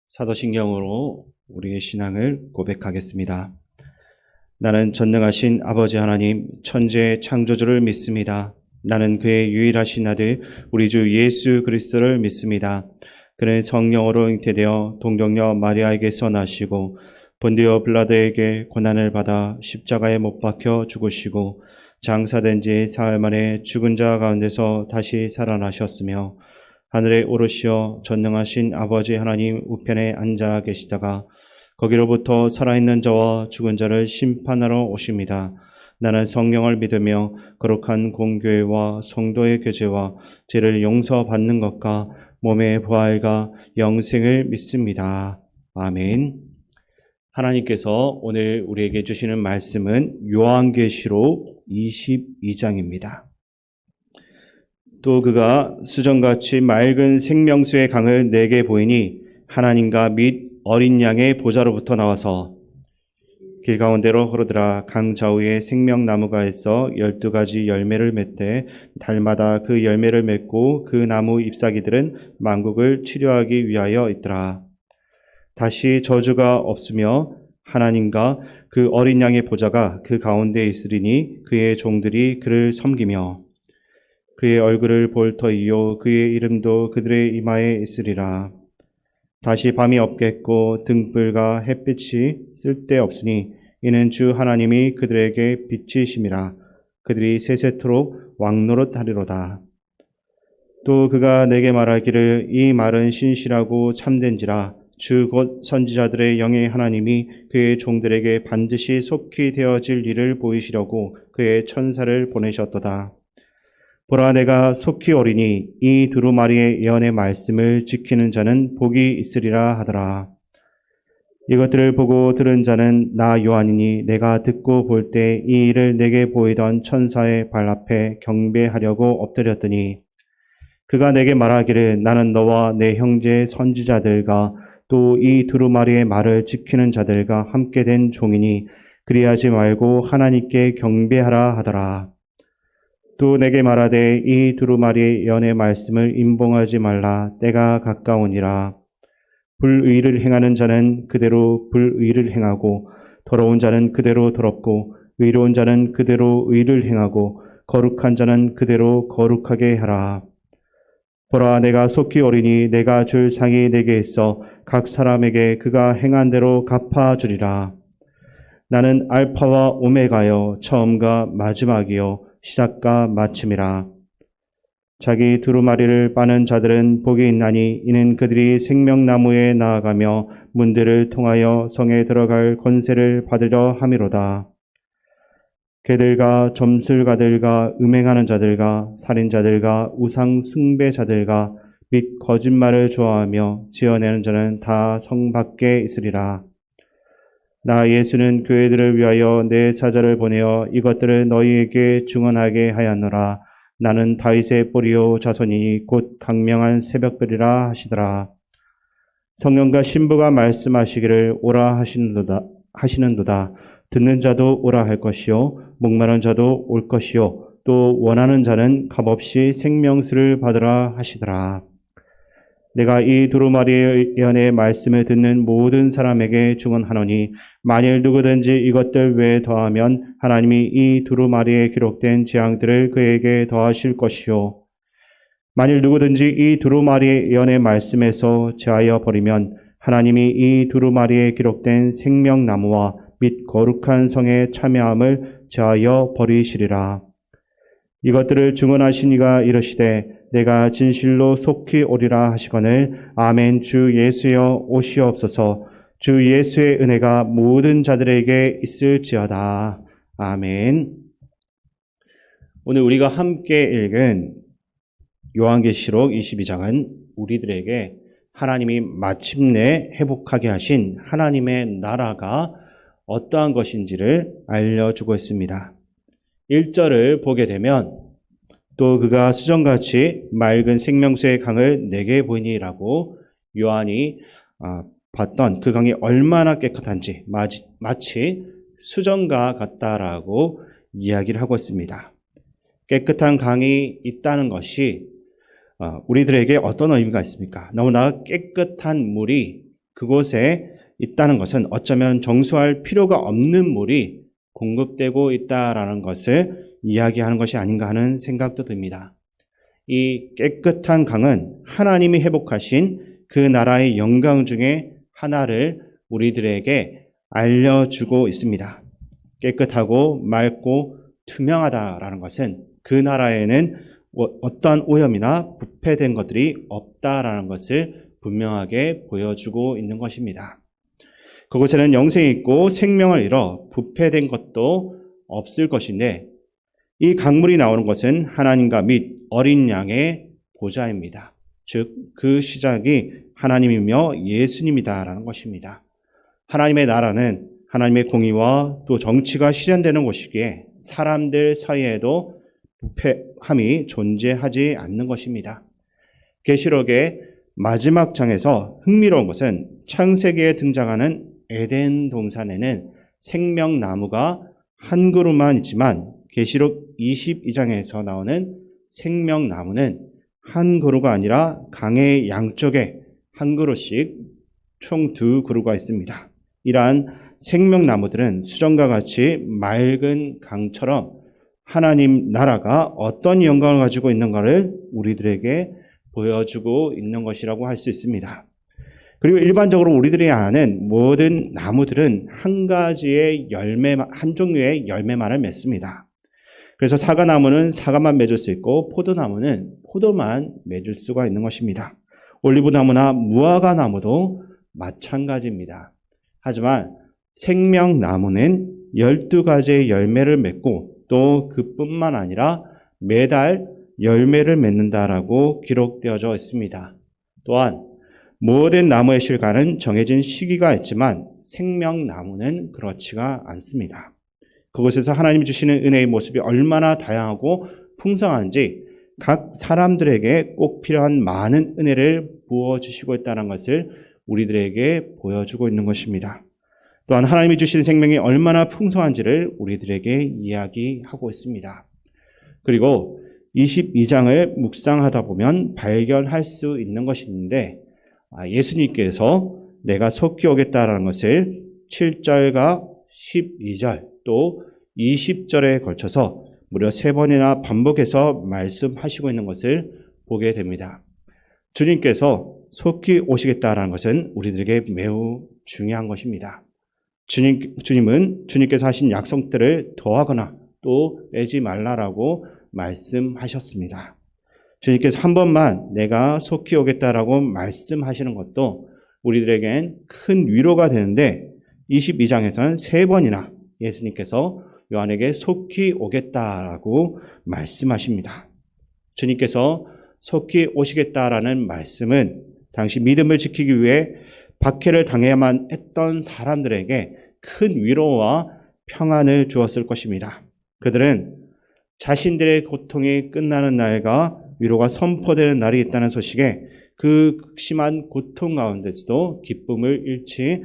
사도신경으로 우리의 신앙을 고백하겠습니다. 나는 전능하신 아버지 하나님, 천지의 창조주를 믿습니다. 나는 그의 유일하신 아들, 우리 주 예수 그리스도를 믿습니다. 그는 성령으로 잉태되어 동정녀 마리아에게서 나시고 본디오 빌라도에게 고난을 받아 십자가에 못 박혀 죽으시고 장사된 지 사흘 만에 죽은 자 가운데서 다시 살아나셨으며 하늘에 오르시어 전능하신 아버지 하나님 우편에 앉아 계시다가 거기로부터 살아있는 자와 죽은 자를 심판하러 오십니다. 나는 성령을 믿으며 거룩한 공교회와 성도의 교제와 죄를 용서받는 것과 몸의 부활과 영생을 믿습니다. 아멘. 하나님께서 오늘 우리에게 주시는 말씀은 요한계시록 22장입니다. 또 그가 수정같이 맑은 생명수의 강을 내게 보이니 하나님과 및 어린 양의 보좌로부터 나와서 길 가운데로 흐르더라. 강 좌우에 생명나무가 있어 12가지 열매를 맺되 달마다 그 열매를 맺고 그 나무 잎사귀들은 만국을 치료하기 위하여 있더라. 다시 저주가 없으며 하나님과 그 어린 양의 보좌가 그 가운데 있으리니 그의 종들이 그를 섬기며 그의 얼굴을 볼 터이요 그의 이름도 그들의 이마에 있으리라. 다시 밤이 없겠고 등불과 햇빛이 쓸데없으니 이는 주 하나님이 그들에게 빛이심이라. 그들이 세세토록 왕노릇하리로다. 또 그가 내게 말하기를 이 말은 신실하고 참된지라. 주 곧 선지자들의 영의 하나님이 그의 종들에게 반드시 속히 되어질 일을 보이시려고 그의 천사를 보내셨도다. 보라, 내가 속히 오리니 이 두루마리의 예언의 말씀을 지키는 자는 복이 있으리라 하더라. 이것들을 보고 들은 자는 나 요한이니 내가 듣고 볼 때 이 일을 내게 보이던 천사의 발 앞에 경배하려고 엎드렸더니 그가 내게 말하기를 나는 너와 내 형제 선지자들과 또 이 두루마리의 말을 지키는 자들과 함께 된 종이니 그리하지 말고 하나님께 경배하라 하더라. 또 내게 말하되 이 두루마리의 예언의 말씀을 임봉하지 말라. 때가 가까우니라. 불의를 행하는 자는 그대로 불의를 행하고 더러운 자는 그대로 더럽고 의로운 자는 그대로 의를 행하고 거룩한 자는 그대로 거룩하게 하라. 보라, 내가 속히 오리니 내가 줄 상이 내게 있어 각 사람에게 그가 행한 대로 갚아주리라. 나는 알파와 오메가요 처음과 마지막이요 시작과 마침이라. 자기 두루마리를 빠는 자들은 복이 있나니 이는 그들이 생명나무에 나아가며 문들을 통하여 성에 들어갈 권세를 받으려 함이로다. 개들과 점술가들과 음행하는 자들과 살인자들과 우상 숭배자들과 및 거짓말을 좋아하며 지어내는 자는 다 성 밖에 있으리라. 나 예수는 교회들을 위하여 내 사자를 보내어 이것들을 너희에게 증언하게 하였노라. 나는 다윗의 뿌리요 자손이니 곧 강명한 새벽별이라 하시더라. 성령과 신부가 말씀하시기를 오라 하시는도다. 듣는 자도 오라 할 것이요 목마른 자도 올 것이요 또 원하는 자는 값없이 생명수를 받으라 하시더라. 내가 이 두루마리의 예언의 말씀을 듣는 모든 사람에게 증언하노니 만일 누구든지 이것들 외에 더하면 하나님이 이 두루마리에 기록된 재앙들을 그에게 더하실 것이요 만일 누구든지 이 두루마리의 예언의 말씀에서 제하여 버리면 하나님이 이 두루마리에 기록된 생명나무와 및 거룩한 성의 참여함을 제하여 버리시리라. 이것들을 증언하신 이가 이르시되 내가 진실로 속히 오리라 하시거늘 아멘. 주 예수여 오시옵소서. 주 예수의 은혜가 모든 자들에게 있을지어다. 아멘. 오늘 우리가 함께 읽은 요한계시록 22장은 우리들에게 하나님이 마침내 회복하게 하신 하나님의 나라가 어떠한 것인지를 알려주고 있습니다. 1절을 보게 되면 또 그가 수정같이 맑은 생명수의 강을 내게 보이니라고 요한이 봤던 그 강이 얼마나 깨끗한지 마치 수정과 같다라고 이야기를 하고 있습니다. 깨끗한 강이 있다는 것이 우리들에게 어떤 의미가 있습니까? 너무나 깨끗한 물이 그곳에 있다는 것은 어쩌면 정수할 필요가 없는 물이 공급되고 있다라는 것을 이야기하는 것이 아닌가 하는 생각도 듭니다. 이 깨끗한 강은 하나님이 회복하신 그 나라의 영광 중에 하나를 우리들에게 알려주고 있습니다. 깨끗하고 맑고 투명하다라는 것은 그 나라에는 어떠한 오염이나 부패된 것들이 없다라는 것을 분명하게 보여주고 있는 것입니다. 그곳에는 영생이 있고 생명을 잃어 부패된 것도 없을 것인데 이 강물이 나오는 것은 하나님과 및 어린 양의 보좌입니다. 즉, 그 시작이 하나님이며 예수님이다라는 것입니다. 하나님의 나라는 하나님의 공의와 또 정치가 실현되는 곳이기에 사람들 사이에도 부패함이 존재하지 않는 것입니다. 계시록의 마지막 장에서 흥미로운 것은 창세기에 등장하는 에덴 동산에는 생명나무가 한 그루만 있지만 계시록 22장에서 나오는 생명나무는 한 그루가 아니라 강의 양쪽에 한 그루씩 총 2그루가 있습니다. 이러한 생명나무들은 수정과 같이 맑은 강처럼 하나님 나라가 어떤 영광을 가지고 있는가를 우리들에게 보여주고 있는 것이라고 할 수 있습니다. 그리고 일반적으로 우리들이 아는 모든 나무들은 한 가지의 한 종류의 열매만을 맺습니다. 그래서 사과나무는 사과만 맺을 수 있고 포도나무는 포도만 맺을 수가 있는 것입니다. 올리브나무나 무화과나무도 마찬가지입니다. 하지만 생명나무는 12가지의 열매를 맺고 또 그뿐만 아니라 매달 열매를 맺는다라고 기록되어져 있습니다. 또한 모든 나무의 실과는 정해진 시기가 있지만 생명나무는 그렇지가 않습니다. 그곳에서 하나님이 주시는 은혜의 모습이 얼마나 다양하고 풍성한지 각 사람들에게 꼭 필요한 많은 은혜를 부어주시고 있다는 것을 우리들에게 보여주고 있는 것입니다. 또한 하나님이 주신 생명이 얼마나 풍성한지를 우리들에게 이야기하고 있습니다. 그리고 22장을 묵상하다 보면 발견할 수 있는 것이 있는데 예수님께서 내가 속히 오겠다라는 것을 7절과 12절 또 20절에 걸쳐서 무려 3번이나 반복해서 말씀하시고 있는 것을 보게 됩니다. 주님께서 속히 오시겠다라는 것은 우리들에게 매우 중요한 것입니다. 주님은 주님께서 하신 약속들을 더하거나 또 빼지 말라라고 말씀하셨습니다. 주님께서 한 번만 내가 속히 오겠다라고 말씀하시는 것도 우리들에겐 큰 위로가 되는데 22장에서는 3번이나 예수님께서 요한에게 속히 오겠다라고 말씀하십니다. 주님께서 속히 오시겠다라는 말씀은 당시 믿음을 지키기 위해 박해를 당해야만 했던 사람들에게 큰 위로와 평안을 주었을 것입니다. 그들은 자신들의 고통이 끝나는 날과 위로가 선포되는 날이 있다는 소식에 그 극심한 고통 가운데서도 기쁨을 잃지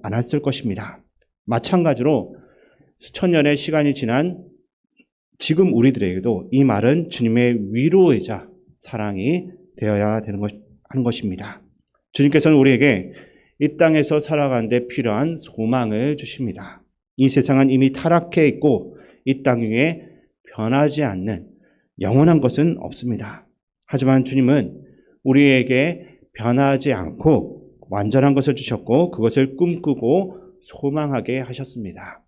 않았을 것입니다. 마찬가지로 수천 년의 시간이 지난 지금 우리들에게도 이 말은 주님의 위로이자 사랑이 되어야 하는 것입니다. 주님께서는 우리에게 이 땅에서 살아가는 데 필요한 소망을 주십니다. 이 세상은 이미 타락해 있고 이 땅 위에 변하지 않는 영원한 것은 없습니다. 하지만 주님은 우리에게 변하지 않고 완전한 것을 주셨고 그것을 꿈꾸고 소망하게 하셨습니다.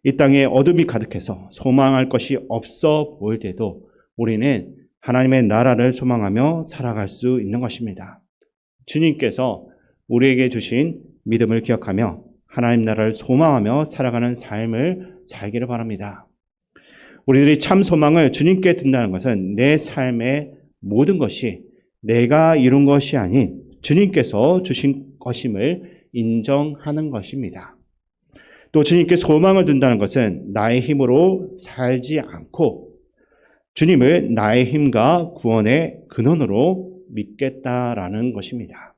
이 땅에 어둠이 가득해서 소망할 것이 없어 보일 때도 우리는 하나님의 나라를 소망하며 살아갈 수 있는 것입니다. 주님께서 우리에게 주신 믿음을 기억하며 하나님 나라를 소망하며 살아가는 삶을 살기를 바랍니다. 우리들이 참 소망을 주님께 둔다는 것은 내 삶의 모든 것이 내가 이룬 것이 아닌 주님께서 주신 것임을 인정하는 것입니다. 또 주님께 소망을 둔다는 것은 나의 힘으로 살지 않고 주님을 나의 힘과 구원의 근원으로 믿겠다라는 것입니다.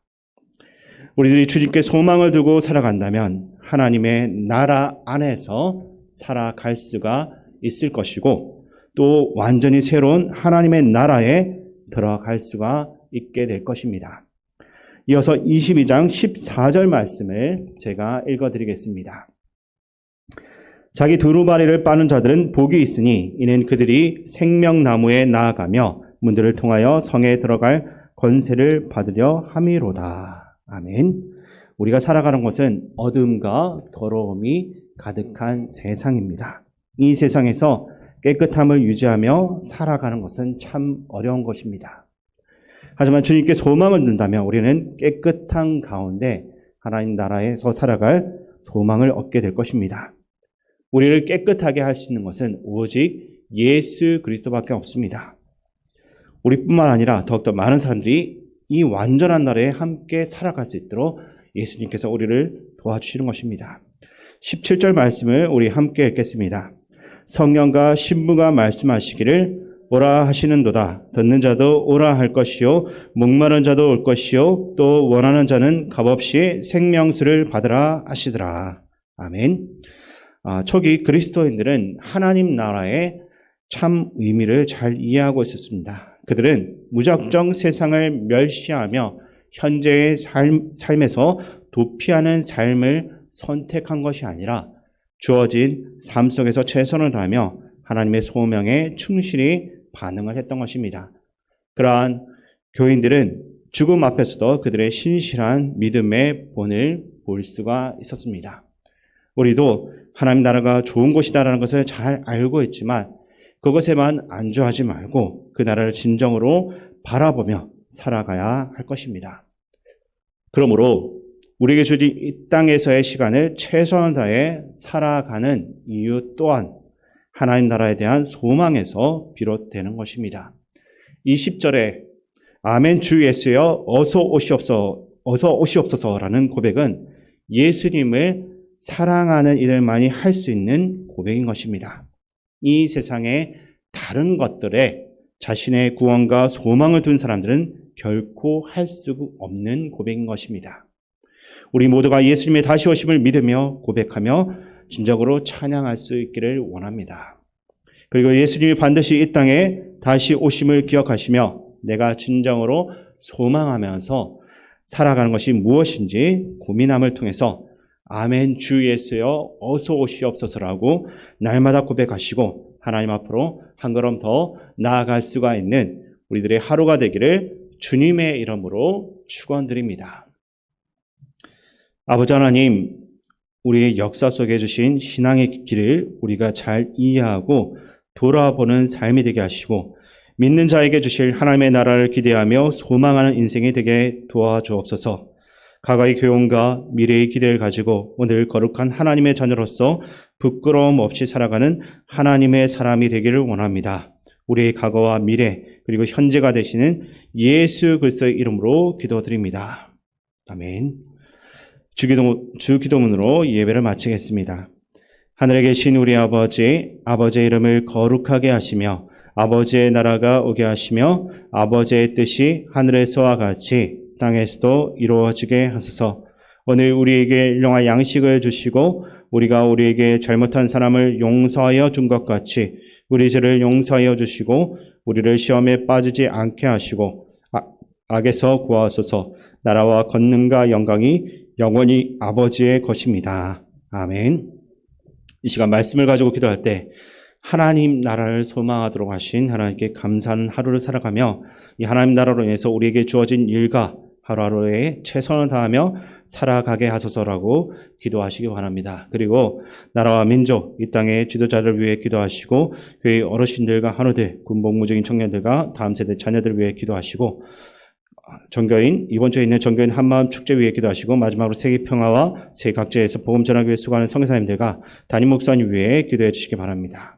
우리들이 주님께 소망을 두고 살아간다면 하나님의 나라 안에서 살아갈 수가 있을 것이고 또 완전히 새로운 하나님의 나라에 들어갈 수가 있게 될 것입니다. 이어서 22장 14절 말씀을 제가 읽어드리겠습니다. 자기 두루마리를 빠는 자들은 복이 있으니 이는 그들이 생명나무에 나아가며 문들을 통하여 성에 들어갈 권세를 받으려 함이로다. 아멘. 우리가 살아가는 곳은 어둠과 더러움이 가득한 세상입니다. 이 세상에서 깨끗함을 유지하며 살아가는 것은 참 어려운 것입니다. 하지만 주님께 소망을 둔다면 우리는 깨끗한 가운데 하나님 나라에서 살아갈 소망을 얻게 될 것입니다. 우리를 깨끗하게 할 수 있는 것은 오직 예수 그리스도밖에 없습니다. 우리뿐만 아니라 더욱더 많은 사람들이 이 완전한 나라에 함께 살아갈 수 있도록 예수님께서 우리를 도와주시는 것입니다. 17절 말씀을 우리 함께 읽겠습니다. 성령과 신부가 말씀하시기를 오라 하시는도다. 듣는 자도 오라 할 것이요 목마른 자도 올 것이요 또 원하는 자는 값없이 생명수를 받으라 하시더라. 아멘. 초기 그리스도인들은 하나님 나라의 참 의미를 잘 이해하고 있었습니다. 그들은 무작정 세상을 멸시하며 현재의 삶에서 도피하는 삶을 선택한 것이 아니라 주어진 삶 속에서 최선을 다하며 하나님의 소명에 충실히 반응을 했던 것입니다. 그러한 교인들은 죽음 앞에서도 그들의 신실한 믿음의 본을 볼 수가 있었습니다. 우리도 하나님 나라가 좋은 곳이다라는 것을 잘 알고 있지만 그것에만 안주하지 말고 그 나라를 진정으로 바라보며 살아가야 할 것입니다. 그러므로 우리에게 주어진 이 땅에서의 시간을 최선을 다해 살아가는 이유 또한 하나님 나라에 대한 소망에서 비롯되는 것입니다. 20절에 아멘 주 예수여 어서 오시옵소서라는 고백은 예수님을 사랑하는 일을만이 할 수 있는 고백인 것입니다. 이 세상의 다른 것들에 자신의 구원과 소망을 둔 사람들은 결코 할 수 없는 고백인 것입니다. 우리 모두가 예수님의 다시 오심을 믿으며 고백하며 진정으로 찬양할 수 있기를 원합니다. 그리고 예수님이 반드시 이 땅에 다시 오심을 기억하시며 내가 진정으로 소망하면서 살아가는 것이 무엇인지 고민함을 통해서 아멘 주 예수여 어서 오시옵소서라고 날마다 고백하시고 하나님 앞으로 한 걸음 더 나아갈 수가 있는 우리들의 하루가 되기를 주님의 이름으로 축원드립니다. 아버지 하나님, 우리의 역사 속에 주신 신앙의 길을 우리가 잘 이해하고 돌아보는 삶이 되게 하시고 믿는 자에게 주실 하나님의 나라를 기대하며 소망하는 인생이 되게 도와주옵소서. 과거의 교훈과 미래의 기대를 가지고 오늘 거룩한 하나님의 자녀로서 부끄러움 없이 살아가는 하나님의 사람이 되기를 원합니다. 우리의 과거와 미래 그리고 현재가 되시는 예수 그리스도의 이름으로 기도드립니다. 아멘. 주기도문으로 예배를 마치겠습니다. 하늘에 계신 우리 아버지, 아버지의 이름을 거룩하게 하시며 아버지의 나라가 오게 하시며 아버지의 뜻이 하늘에서와 같이 땅에서도 이루어지게 하소서. 오늘 우리에게 일용할 양식을 주시고 우리가 우리에게 잘못한 사람을 용서하여 준 것 같이 우리 죄를 용서하여 주시고 우리를 시험에 빠지지 않게 하시고 악에서 구하소서. 나라와 권능과 영광이 영원히 아버지의 것입니다. 아멘. 이 시간 말씀을 가지고 기도할 때 하나님 나라를 소망하도록 하신 하나님께 감사하는 하루를 살아가며 이 하나님 나라로 인해서 우리에게 주어진 일과 하루하루에 최선을 다하며 살아가게 하소서라고 기도하시기 바랍니다. 그리고 나라와 민족, 이 땅의 지도자를 위해 기도하시고 교회 어르신들과 한우들, 군복무적인 청년들과 다음 세대 자녀들을 위해 기도하시고 이번 주에 있는 정교인 한마음 축제 위에 기도하시고 마지막으로 세계 평화와 세계 각지에서 복음 전하기 위해 수고하는 선교사님들과 담임 목사님 위해 기도해 주시기 바랍니다.